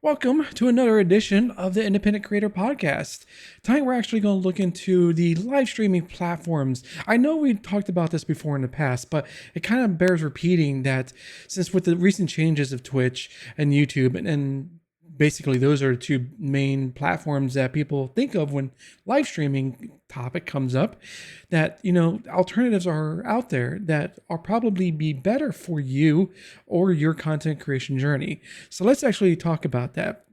Welcome to another edition of the Independent Creator Podcast. Tonight we're actually going to look into the live streaming platforms. I know we talked about this before in the past, but it kind of bears repeating that since with the recent changes of Twitch and YouTube and basically those are the two main platforms that people think of when live streaming topic comes up, that alternatives are out there that are probably be better for you or your content creation journey. So let's actually talk about that.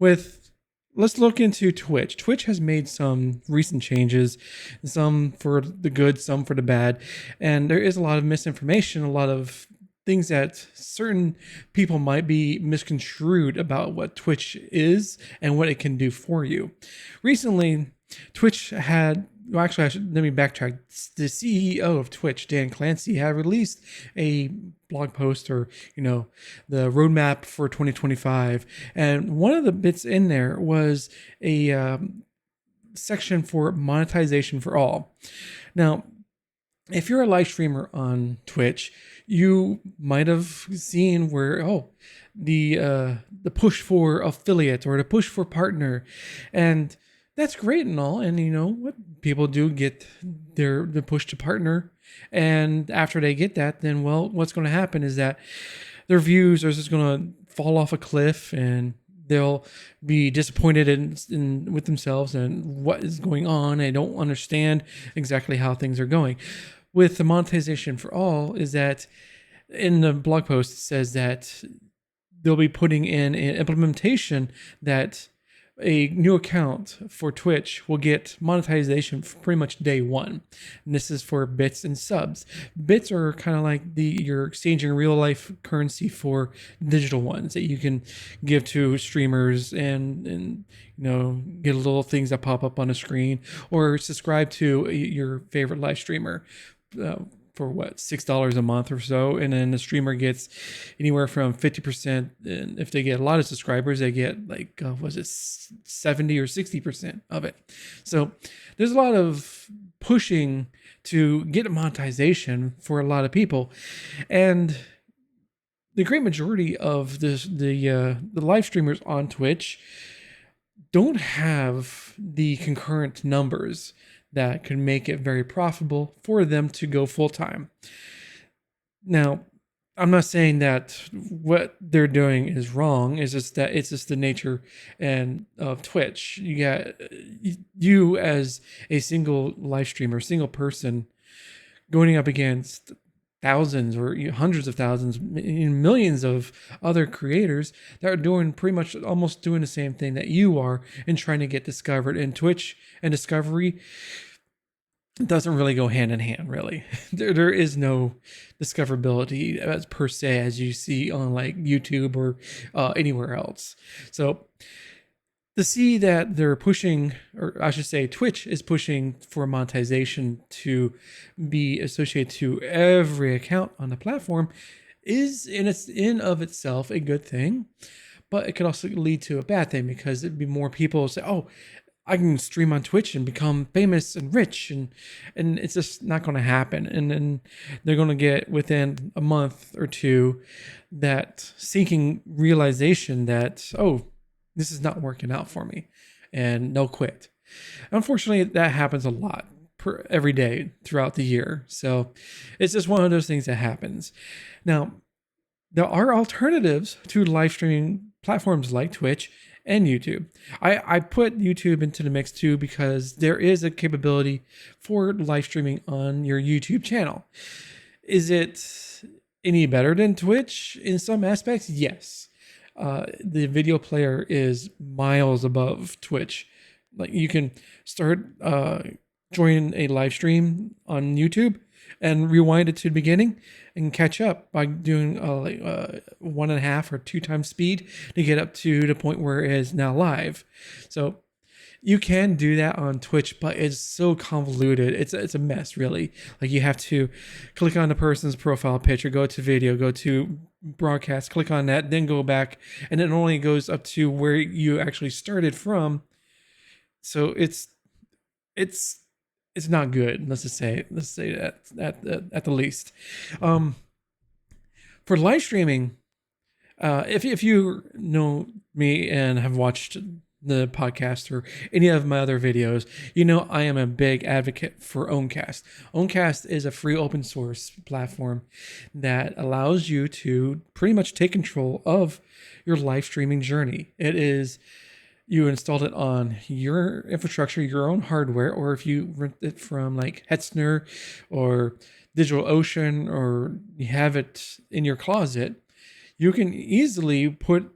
Let's look into Twitch. Twitch has made some recent changes, some for the good, some for the bad, and there is a lot of misinformation, a lot of things that certain people might be misconstrued about what Twitch is and what it can do for you. Recently, Twitch had, let me backtrack. The CEO of Twitch, Dan Clancy, had released a blog post or, the roadmap for 2025. And one of the bits in there was a section for monetization for all. Now, if you're a live streamer on Twitch, you might have seen where the push for affiliate or the push for partner, and that's great and all. And what people do get the push to partner, and after they get that, then what's going to happen is that their views are just going to fall off a cliff, and they'll be disappointed in with themselves and what is going on. They don't understand exactly how things are going. With the monetization for all is that in the blog post it says that they'll be putting in an implementation that a new account for Twitch will get monetization for pretty much day one. And this is for bits and subs. Bits are kind of like you're exchanging real life currency for digital ones that you can give to streamers and get little things that pop up on the screen, or subscribe to your favorite live streamer for $6 a month or so, and then the streamer gets anywhere from 50%, and if they get a lot of subscribers they get 70 or 60% of it. So there's a lot of pushing to get monetization for a lot of people, and the great majority of the live streamers on Twitch don't have the concurrent numbers that could make it very profitable for them to go full time. Now, I'm not saying that what they're doing is wrong. It's just that it's just the nature of Twitch. You got you as a single live streamer, single person, going up against thousands or hundreds of thousands, millions of other creators that are doing pretty much almost doing the same thing that you are and trying to get discovered. And Twitch and discovery doesn't really go hand in hand, really. There is no discoverability as per se as you see on like YouTube or anywhere else. So to see that they're pushing, or I should say Twitch is pushing for monetization to be associated to every account on the platform is in of itself a good thing, but it could also lead to a bad thing because it'd be more people say, oh, I can stream on Twitch and become famous and rich, and it's just not going to happen. And then they're going to get within a month or two that sinking realization that, oh, this is not working out for me, and they'll quit. Unfortunately, that happens a lot every day throughout the year. So it's just one of those things that happens. Now, there are alternatives to live streaming platforms like Twitch and YouTube. I put YouTube into the mix too because there is a capability for live streaming on your YouTube channel. Is it any better than Twitch in some aspects? Yes. The video player is miles above Twitch. Like you can start join a live stream on YouTube and rewind it to the beginning and catch up by doing 1.5 or 2 times speed to get up to the point where it is now live. So you can do that on Twitch, but it's so convoluted. It's a mess, really. Like you have to click on the person's profile picture, go to video, go to broadcast, click on that, then go back, and it only goes up to where you actually started from. So it's not good. Let's say that at the least. For live streaming, If you know me and have watched the podcast or any of my other videos, you know I am a big advocate for Owncast. Owncast is a free open source platform that allows you to pretty much take control of your live streaming journey. It is, you installed it on your infrastructure, your own hardware, or if you rent it from like Hetzner or DigitalOcean, or you have it in your closet, you can easily put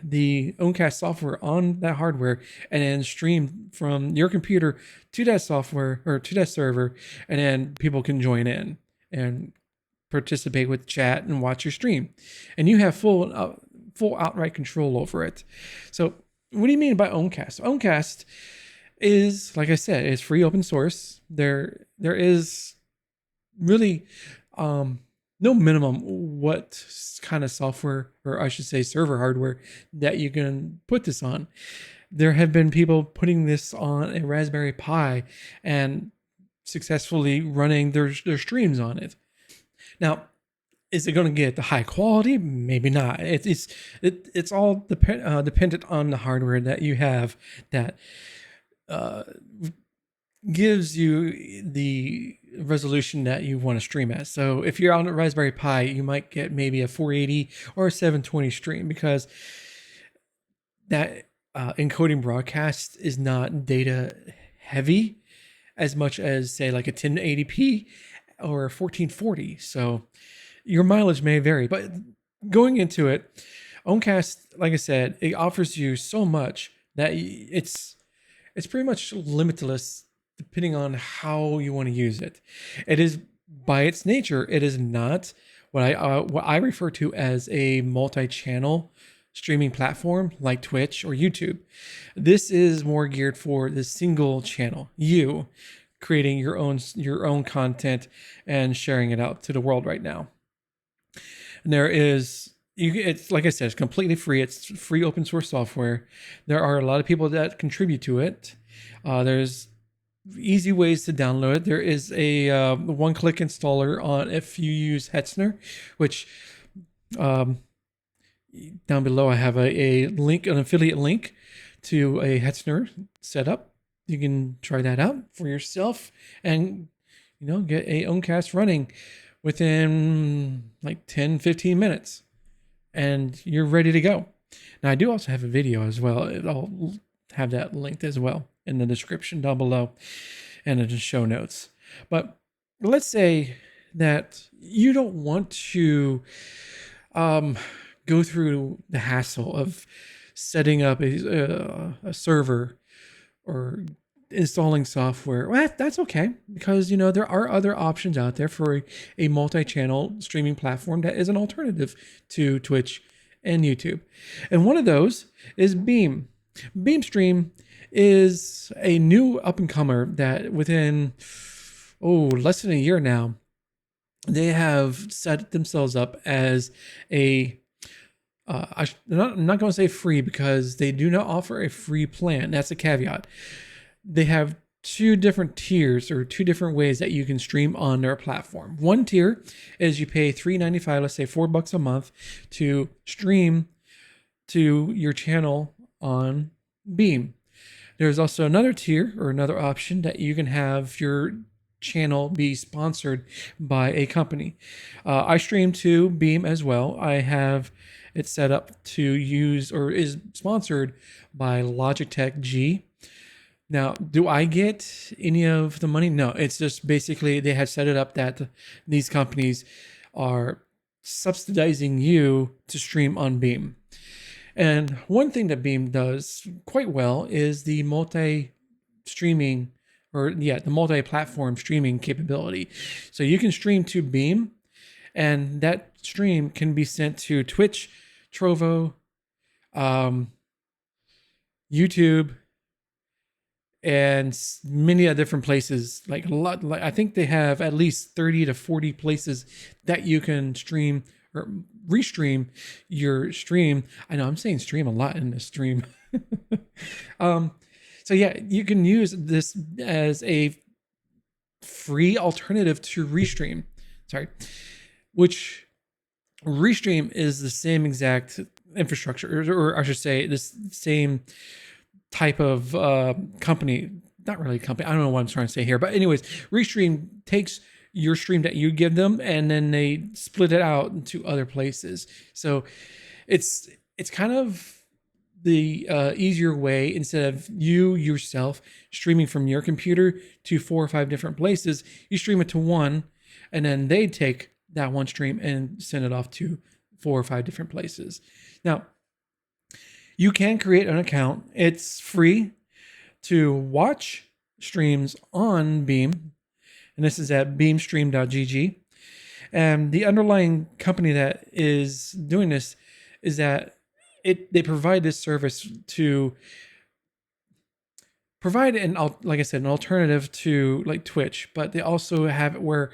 the Owncast software on that hardware and then stream from your computer to that software or to that server, and then people can join in and participate with chat and watch your stream, and you have full outright control over it. So what do you mean by Owncast? Owncast is, like I said, is free open source. There is really no minimum what kind of software, or I should say server hardware, that you can put this on. There have been people putting this on a Raspberry Pi and successfully running their streams on it. Now, is it going to get the high quality? Maybe not. It's all dependent on the hardware that you have that gives you the resolution that you want to stream at. So if you're on a Raspberry Pi, you might get maybe a 480 or a 720 stream, because that encoding broadcast is not data heavy as much as, say, like a 1080p or a 1440. So your mileage may vary, but going into it, Owncast, like I said, it offers you so much that it's pretty much limitless depending on how you want to use it. It is, by its nature, it is not what I refer to as a multi-channel streaming platform like Twitch or YouTube. This is more geared for the single channel, you creating your own content and sharing it out to the world right now. And there is, it's like I said, it's completely free. It's free open source software. There are a lot of people that contribute to it. There's easy ways to download it. There is a one-click installer on if you use Hetzner, which down below I have a link, an affiliate link to a Hetzner setup. You can try that out for yourself and get a Owncast running within like 10-15 minutes, and you're ready to go. Now, I do also have a video as well. I'll have that linked as well in the description down below and in the show notes. But let's say that you don't want to go through the hassle of setting up a server or installing software. Well, that's okay, because there are other options out there for a multi-channel streaming platform that is an alternative to Twitch and YouTube. And one of those is Beam. BeamStream is a new up-and-comer that within less than a year now, they have set themselves up as a I'm not going to say free, because they do not offer a free plan. That's a caveat. They have two different tiers, or two different ways that you can stream on their platform. One tier is you pay $3.95, let's say $4 a month, to stream to your channel on Beam. There's also another tier, or another option, that you can have your channel be sponsored by a company. I stream to Beam as well. I have it set up to use, or is sponsored by Logitech G. Now, do I get any of the money? No, it's just basically they have set it up that these companies are subsidizing you to stream on Beam. And one thing that Beam does quite well is the multi-streaming, the multi-platform streaming capability. So you can stream to Beam, and that stream can be sent to Twitch, Trovo, YouTube, and many different places. Like a lot, I think they have at least 30 to 40 places that you can stream or restream your stream. I know I'm saying stream a lot in this stream. So yeah, you can use this as a free alternative to Restream. Sorry, which Restream is the same exact infrastructure, or I should say, this same type of company. Not really a company. I don't know what I'm trying to say here, but anyways, Restream takes your stream that you give them, and then they split it out into other places. So it's kind of the easier way. Instead of you yourself streaming from your computer to 4 or 5 different places, you stream it to one, and then they take that one stream and send it off to 4 or 5 different places. Now, you can create an account. It's free to watch streams on Beam, and this is at beamstream.gg. And the underlying company that is doing this is that they provide this service to provide like I said, an alternative to like Twitch, but they also have it where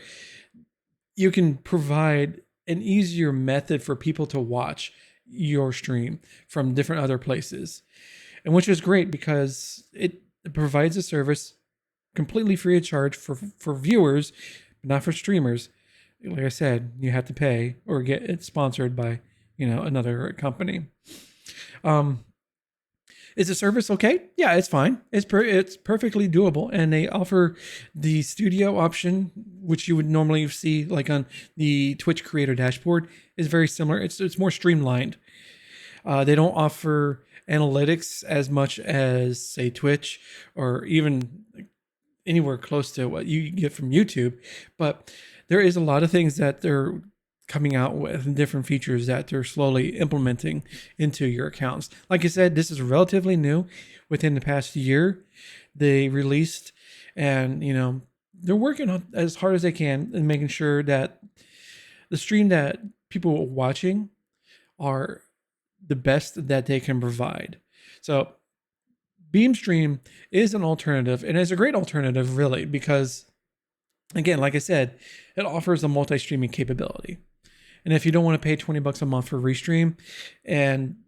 you can provide an easier method for people to watch your stream from different other places, and which is great because it provides a service completely free of charge for viewers, but not for streamers. Like I said, you have to pay or get it sponsored by another company. Is the service okay? Yeah, it's fine. It's perfectly doable, and they offer the studio option, which you would normally see like on the Twitch creator dashboard. Is very similar. It's more streamlined. They don't offer analytics as much as say Twitch or even anywhere close to what you get from YouTube, but there is a lot of things that they're coming out with, different features that they're slowly implementing into your accounts. Like I said, this is relatively new. Within the past year, they released, and they're working on as hard as they can and making sure that the stream that people are watching are the best that they can provide. So BeamStream is an alternative, and it's a great alternative, really, because again, like I said, it offers a multi-streaming capability. And if you don't want to pay $20 a month for Restream and,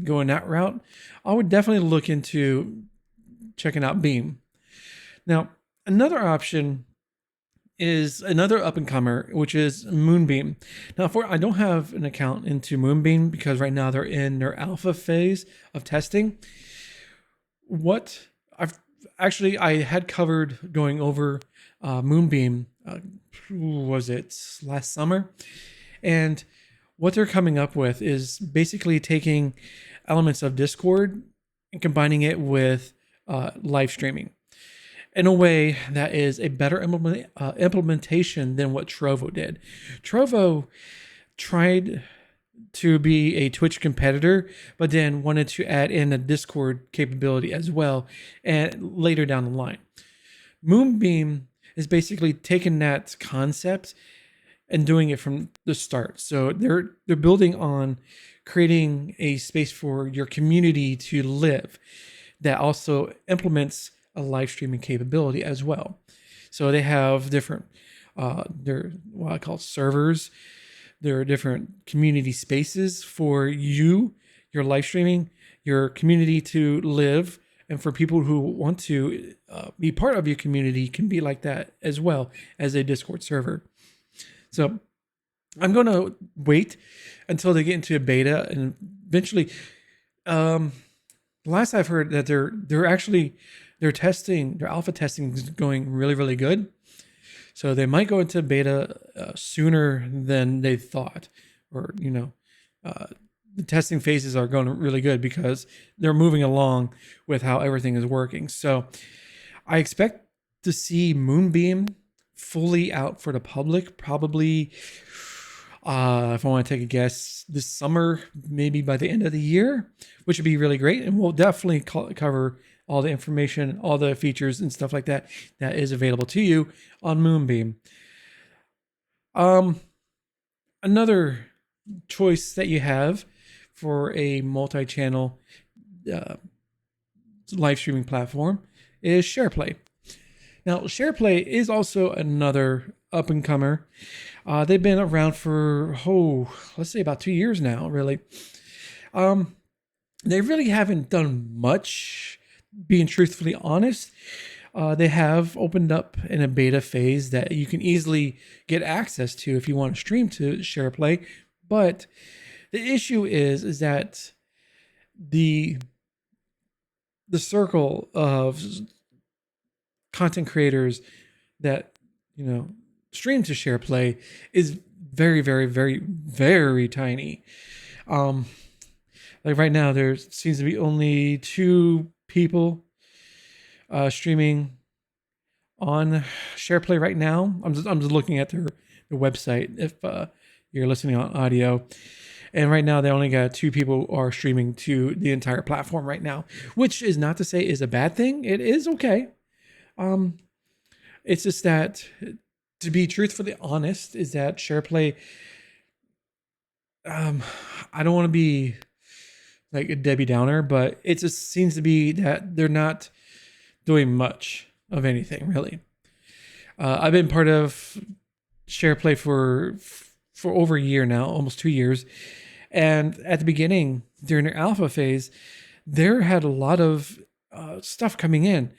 going that route, I would definitely look into checking out Beam. Now, another option is another up-and-comer, which is Moonbeam. Now, I don't have an account into Moonbeam because right now they're in their alpha phase of testing. I had covered going over Moonbeam, was it last summer? And what they're coming up with is basically taking elements of Discord and combining it with live streaming in a way that is a better implementation than what Trovo did. Trovo tried to be a Twitch competitor, but then wanted to add in a Discord capability as well, and later down the line. Moonbeam is basically taking that concept and doing it from the start. So they're building on creating a space for your community to live that also implements a live streaming capability as well. So they have different, they're what I call servers. There are different community spaces for your live streaming, your community to live, and for people who want to be part of your community can be like that as well as a Discord server. So I'm going to wait until they get into a beta, and eventually, last I've heard that their alpha testing is going really, really good. So they might go into beta sooner than they thought, or the testing phases are going really good because they're moving along with how everything is working. So I expect to see Moonbeam fully out for the public, probably, if I want to take a guess, this summer, maybe by the end of the year, which would be really great. And we'll definitely cover all the information, all the features and stuff like that is available to you on Moonbeam. Another choice that you have for a multi-channel live streaming platform is SharePlay. Now, SharePlay is also another up-and-comer. They've been around for, let's say about 2 years now, really. They really haven't done much, being truthfully honest. They have opened up in a beta phase that you can easily get access to if you want to stream to SharePlay. But the issue is that the circle of content creators that stream to SharePlay is very, very, very, very tiny. Like right now, there seems to be only 2 people streaming on SharePlay right now. I'm just looking at their website if you're listening on audio. And right now, they only got 2 people who are streaming to the entire platform right now, which is not to say is a bad thing. It is okay. It's just that, to be truthfully honest, is that SharePlay, I don't want to be like a Debbie Downer, but it just seems to be that they're not doing much of anything, really. I've been part of SharePlay for over a year now, almost 2 years. And at the beginning, during their alpha phase, there had a lot of stuff coming in.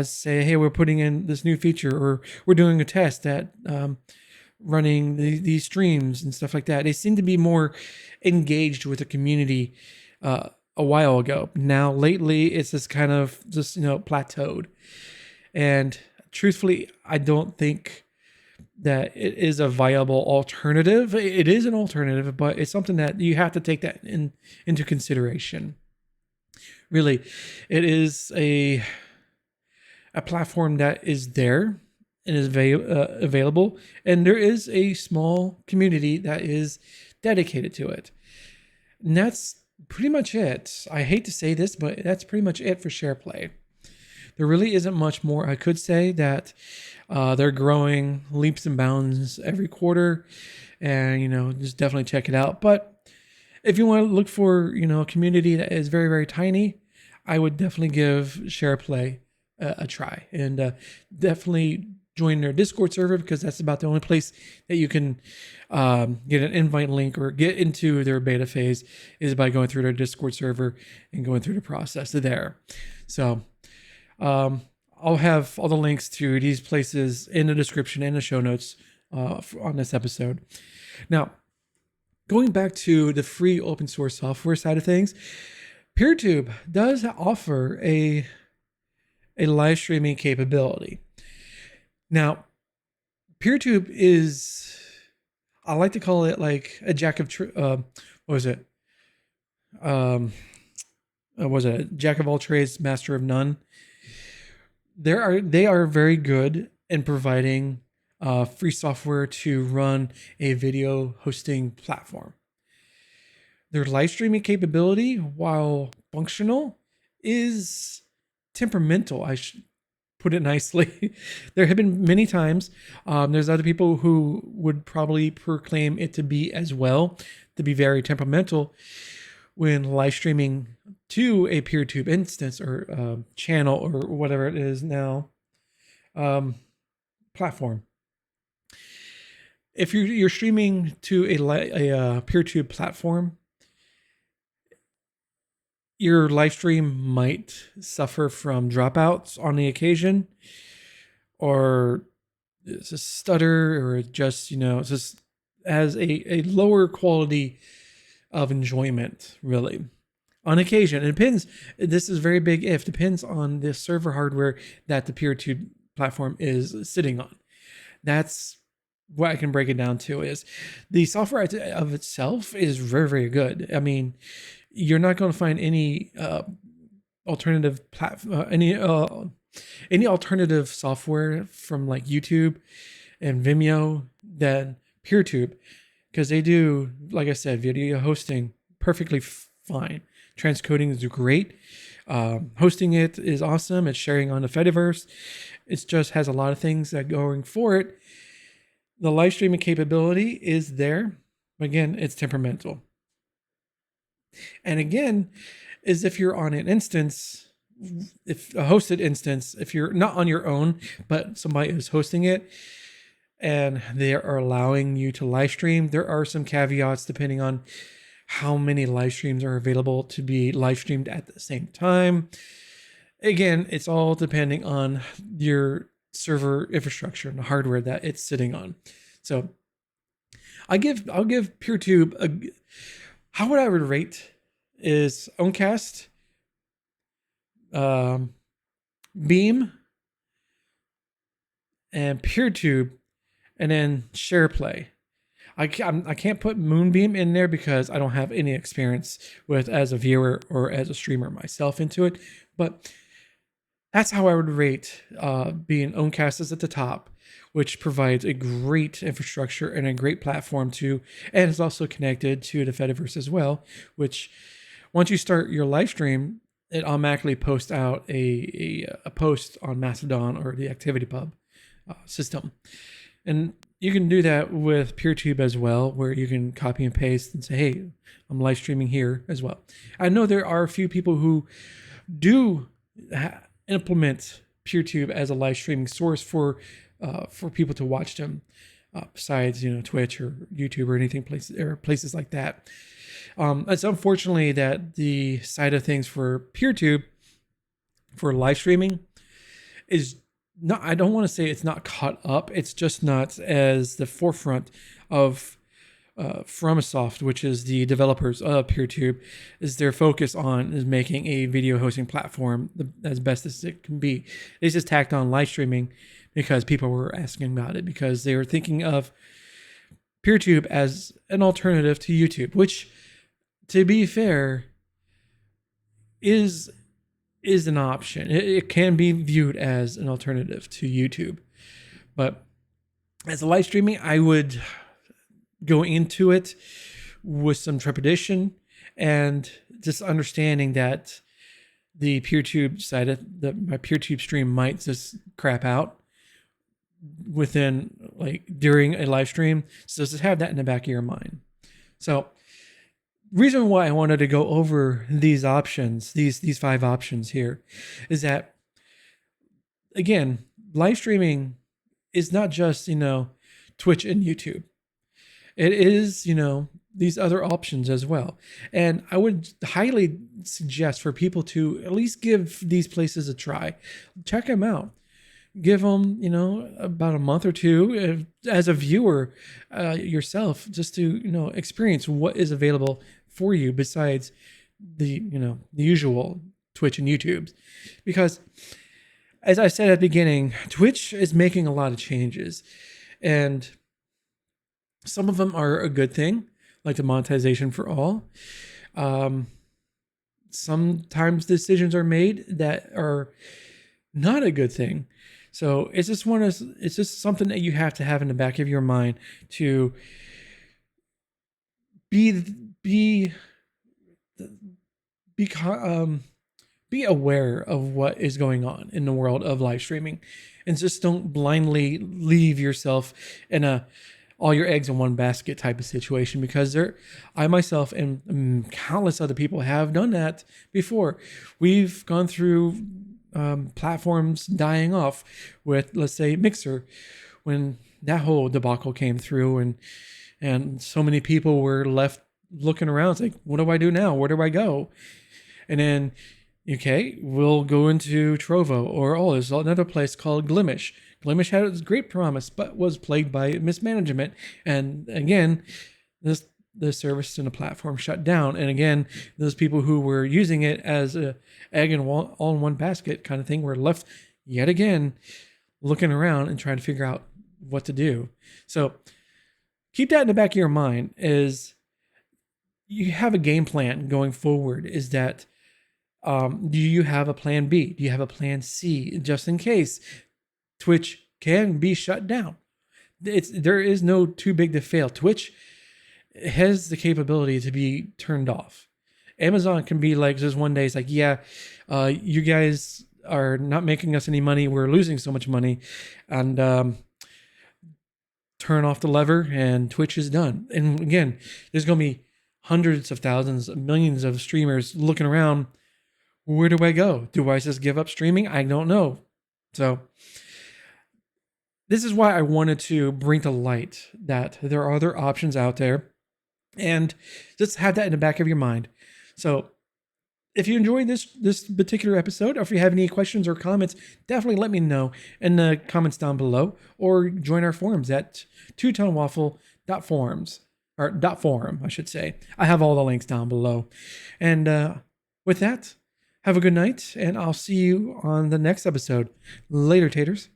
Say, hey, we're putting in this new feature, or we're doing a test at running these streams and stuff like that. They seem to be more engaged with the community a while ago. Now, lately, it's just kind of plateaued. And truthfully, I don't think that it is a viable alternative. It is an alternative, but it's something that you have to take that into consideration. Really, it is a platform that is there and is available, and there is a small community that is dedicated to it. And that's pretty much it. I hate to say this, but that's pretty much it for SharePlay. There really isn't much more I could say. That they're growing leaps and bounds every quarter, and just definitely check it out. But if you want to look for a community that is very, very tiny, I would definitely give SharePlay a try, and definitely join their Discord server, because that's about the only place that you can get an invite link or get into their beta phase, is by going through their Discord server and going through the process there. So I'll have all the links to these places in the description and the show notes on this episode. Now, going back to the free open source software side of things, PeerTube does offer a live streaming capability. Now, PeerTube is, I like to call it like a jack of jack of all trades, master of none. They are very good in providing free software to run a video hosting platform. Their live streaming capability, while functional, is temperamental. I should put it nicely. There have been many times, there's other people who would probably proclaim it to be as well, to be very temperamental when live streaming to a PeerTube instance or channel or whatever it is now, platform. If you're streaming to a PeerTube platform, your live stream might suffer from dropouts on the occasion, or it's a stutter, or just it's just as a lower quality of enjoyment, really. On occasion, it depends. This is very big if, depends on the server hardware that the PeerTube platform is sitting on. That's what I can break it down to. Is the software of itself is very, very good. I mean, you're not going to find any alternative any alternative software from like YouTube and Vimeo than PeerTube, because they do, like I said, video hosting perfectly fine. Transcoding is great. Hosting it is awesome. It's sharing on the Fediverse. It just has a lot of things that going for it. The live streaming capability is there. Again, it's temperamental. And again, is if you're on an instance, if a hosted instance, if you're not on your own, but somebody is hosting it and they are allowing you to live stream, there are some caveats depending on how many live streams are available to be live streamed at the same time. Again, it's all depending on your server infrastructure and the hardware that it's sitting on. So I'll give PeerTube how would I would rate is Owncast, um, Beam, and PeerTube, and then SharePlay. I can't put Moonbeam in there because I don't have any experience with as a viewer or as a streamer myself into it. But that's how I would rate being Owncast is at the top, which provides a great infrastructure and a great platform to, and is also connected to the Fediverse as well, which once you start your live stream, it automatically posts out a post on Mastodon or the ActivityPub system. And you can do that with PeerTube as well, where you can copy and paste and say, hey, I'm live streaming here as well. I know there are a few people who do implement PeerTube as a live streaming source for people to watch them, besides Twitch or YouTube or anything places like that. It's unfortunately that the side of things for PeerTube for live streaming is not, I don't want to say it's not caught up. It's just not as the forefront of Fromsoft, which is the developers of PeerTube, is their focus on is making a video hosting platform as best as it can be. They just tacked on live streaming because people were asking about it, because they were thinking of PeerTube as an alternative to YouTube, which, to be fair, is an option. It can be viewed as an alternative to YouTube. But as a live streaming, I would go into it with some trepidation and just understanding that the PeerTube side of my PeerTube stream might just crap out during a live stream. So just have that in the back of your mind. So reason why I wanted to go over these options, these 5 options here, is that, again, live streaming is not just, Twitch and YouTube. It is, these other options as well. And I would highly suggest for people to at least give these places a try. Check them out. Give them, about a month or two as a viewer yourself, just to, experience what is available for you besides the usual Twitch and YouTube. Because as I said at the beginning, Twitch is making a lot of changes, and some of them are a good thing, like the monetization for all. Sometimes decisions are made that are not a good thing. So it's just something that you have to have in the back of your mind to be aware of what is going on in the world of live streaming, and just don't blindly leave yourself in all your eggs in one basket type of situation, because I myself and countless other people have done that before. We've gone through platforms dying off with, let's say, Mixer, when that whole debacle came through, and so many people were left looking around. It's like, what do I do now? Where do I go? And then, okay, we'll go into Trovo, or there's another place called Glimish. Glimish had its great promise, but was plagued by mismanagement. And again, the service and the platform shut down. And again, those people who were using it as a egg and all in one basket kind of thing were left yet again looking around and trying to figure out what to do. So keep that in the back of your mind, is you have a game plan going forward. Is that do you have a plan B? Do you have a plan C, just in case Twitch can be shut down? There is no too big to fail. Twitch has the capability to be turned off. Amazon can be like, just one day it's like, yeah, you guys are not making us any money. We're losing so much money, and turn off the lever, and Twitch is done. And again, there's going to be hundreds of thousands, millions of streamers looking around. Where do I go? Do I just give up streaming? I don't know. So this is why I wanted to bring to light that there are other options out there, and just have that in the back of your mind. So if you enjoyed this particular episode, or if you have any questions or comments, definitely let me know in the comments down below, or join our forums at twotonewaffle.forums, or .forum, I should say. I have all the links down below. And with that, have a good night, and I'll see you on the next episode. Later, taters.